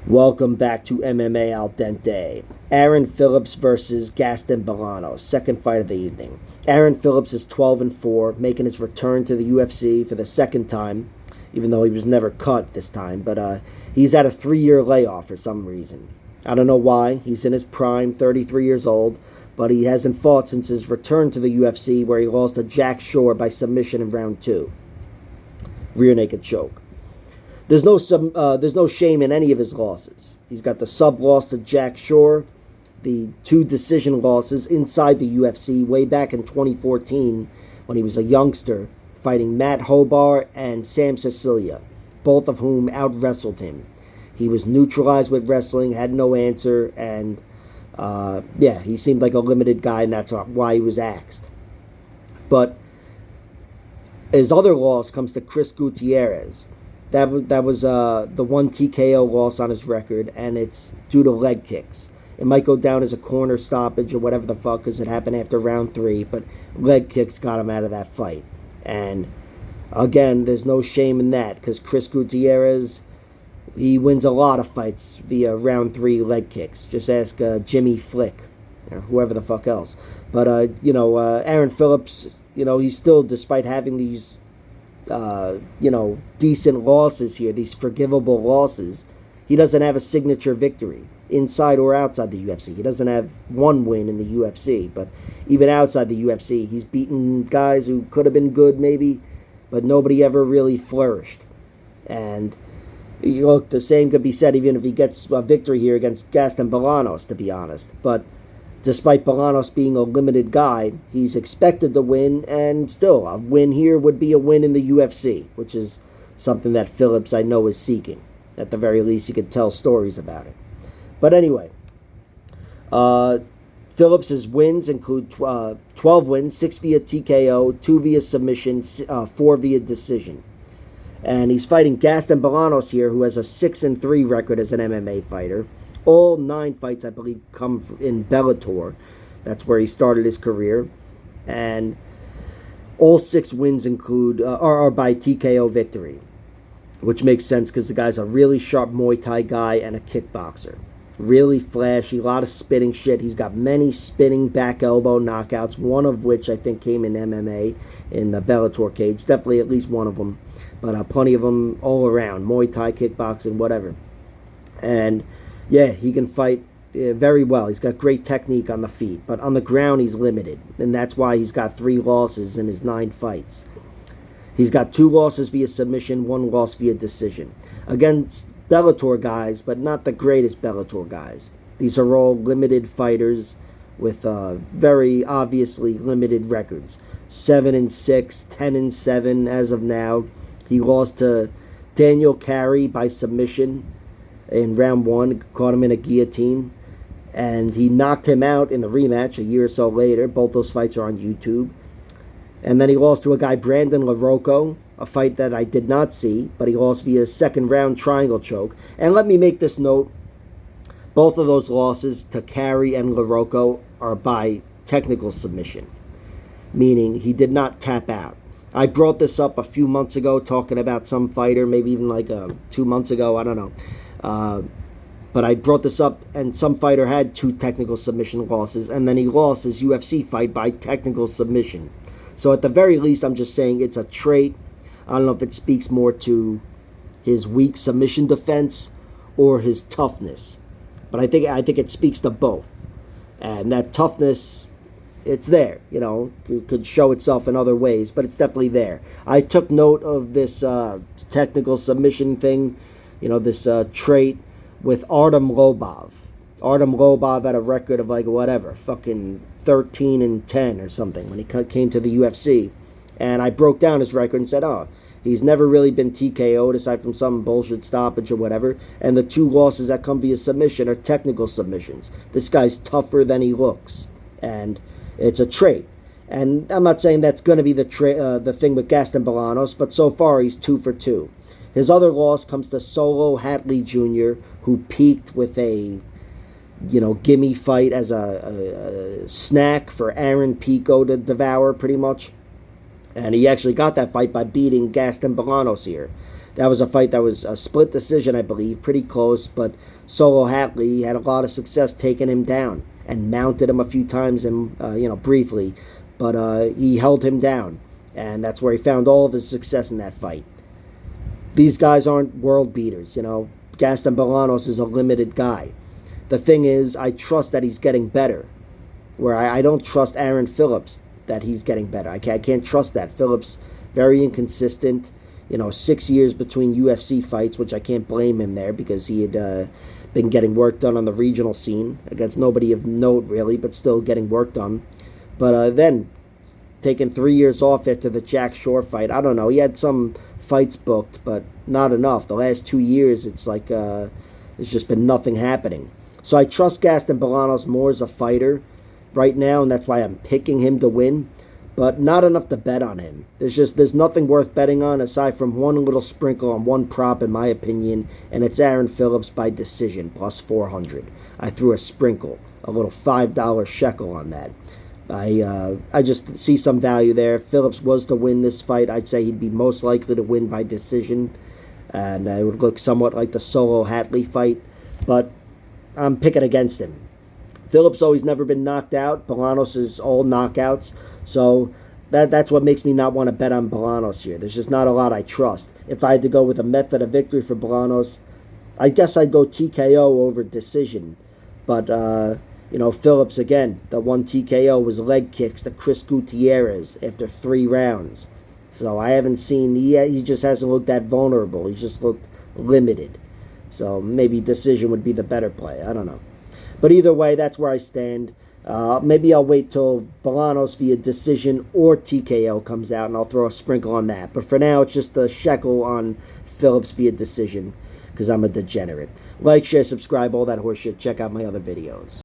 Welcome back to MMA Al Dente. Aaron Phillips versus Gaston Bolanos, second fight of the evening. Aaron Phillips is 12-4, making his return to the UFC for the second time, even though he was never cut this time. But he's had a 3-year layoff for some reason. I don't know why. He's in his prime, 33 years old, but he hasn't fought since his return to the UFC, where he lost to Jack Shore by submission in round 2. Rear naked choke. There's no shame in any of his losses. He's got the sub loss to Jack Shore, the 2 decision losses inside the UFC way back in 2014 when he was a youngster, fighting Matt Hobart and Sam Sicilia, both of whom out-wrestled him. He was neutralized with wrestling, had no answer, and he seemed like a limited guy, and that's why he was axed. But his other loss comes to Chris Gutierrez. That was the one TKO loss on his record, and it's due to leg kicks. It might go down as a corner stoppage or whatever the fuck, because it happened after round 3, but leg kicks got him out of that fight. And again, there's no shame in that, because Chris Gutierrez, he wins a lot of fights via round 3 leg kicks. Just ask Jimmy Flick, or whoever the fuck else. But Aaron Phillips, he's still, despite having these decent losses here, these forgivable losses, he doesn't have a signature victory inside or outside the UFC. He doesn't have one win in the UFC, but even outside the UFC, he's beaten guys who could have been good maybe, but nobody ever really flourished. And look, the same could be said even if he gets a victory here against Gaston Bolanos, to be honest. But despite Bolanos being a limited guy, he's expected to win, and still, a win here would be a win in the UFC, which is something that Phillips, I know, is seeking. At the very least, you could tell stories about it. But anyway, Phillips' wins include 12 wins, 6 via TKO, 2 via submission, 4 via decision. And he's fighting Gaston Bolanos here, who has a 6-3 record as an MMA fighter. All 9 fights, I believe, come in Bellator. That's where he started his career. And all 6 wins are by TKO victory, which makes sense because the guy's a really sharp Muay Thai guy and a kickboxer. Really flashy, a lot of spinning shit. He's got many spinning back elbow knockouts, one of which I think came in MMA in the Bellator cage. Definitely at least one of them. But plenty of them all around. Muay Thai, kickboxing, whatever. And yeah, he can fight very well. He's got great technique on the feet, but on the ground he's limited, and that's why he's got 3 losses in his 9 fights. He's got 2 losses via submission, 1 loss via decision. Against Bellator guys, but not the greatest Bellator guys. These are all limited fighters with very obviously limited records. 7-6, 10-7 as of now. He lost to Daniel Carey by submission in round 1, caught him in a guillotine, and he knocked him out in the rematch a year or so later. Both those fights are on YouTube. And then he lost to a guy, Brandon LaRocco, a fight that I did not see, but he lost via second round triangle choke. And let me make this note, both of those losses to Carey and LaRocco are by technical submission, meaning he did not tap out. I brought this up a few months ago, talking about some fighter, maybe even like 2 months ago, I don't know. But I brought this up, and some fighter had 2 technical submission losses, and then he lost his UFC fight by technical submission. So at the very least, I'm just saying it's a trait. I don't know if it speaks more to his weak submission defense or his toughness. But I think it speaks to both. And that toughness, it's there, it could show itself in other ways, but it's definitely there. I took note of this technical submission thing, this trait with Artem Lobov. Artem Lobov had a record of fucking 13-10 or something when he came to the UFC. And I broke down his record and said, he's never really been TKO'd aside from some bullshit stoppage or whatever. And the 2 losses that come via submission are technical submissions. This guy's tougher than he looks. And it's a trait. And I'm not saying that's going to be the thing with Gaston Bolanos, but so far he's 2 for 2. His other loss comes to Solo Hatley Jr., who peaked with a gimme fight as a snack for Aaron Pico to devour, pretty much. And he actually got that fight by beating Gaston Bolanos here. That was a fight that was a split decision, I believe, pretty close, but Solo Hatley had a lot of success taking him down and mounted him a few times and, briefly, but he held him down, and that's where he found all of his success in that fight. These guys aren't world beaters, Gaston Bolanos is a limited guy. The thing is, I trust that he's getting better, where I don't trust Aaron Phillips that he's getting better. I can't trust that. Phillips, very inconsistent. 6 years between UFC fights, which I can't blame him there because he had been getting work done on the regional scene against nobody of note, really, but still getting work done. But then taking 3 years off after the Jack Shore fight. I don't know. He had some fights booked, but not enough. The last 2 years, it's like there's just been nothing happening. So I trust Gaston Bolanos more as a fighter right now, and that's why I'm picking him to win. But not enough to bet on him. There's nothing worth betting on aside from one little sprinkle on one prop, in my opinion, and it's Aaron Phillips by decision, plus 400. I threw a sprinkle, a little $5 shekel on that. I just see some value there. If Phillips was to win this fight, I'd say he'd be most likely to win by decision, and it would look somewhat like the Solo Hatley fight, but I'm picking against him. Phillips always never been knocked out. Bolanos is all knockouts. So that's what makes me not want to bet on Bolanos here. There's just not a lot I trust. If I had to go with a method of victory for Bolanos, I guess I'd go TKO over decision. But, Phillips, again, the one TKO was leg kicks to Chris Gutierrez after 3 rounds. So I haven't seen, he just hasn't looked that vulnerable. He's just looked limited. So maybe decision would be the better play. I don't know. But either way, that's where I stand. Maybe I'll wait till Bolanos via decision or TKO comes out, and I'll throw a sprinkle on that. But for now, it's just a shekel on Phillips via decision, because I'm a degenerate. Like, share, subscribe, all that horseshit. Check out my other videos.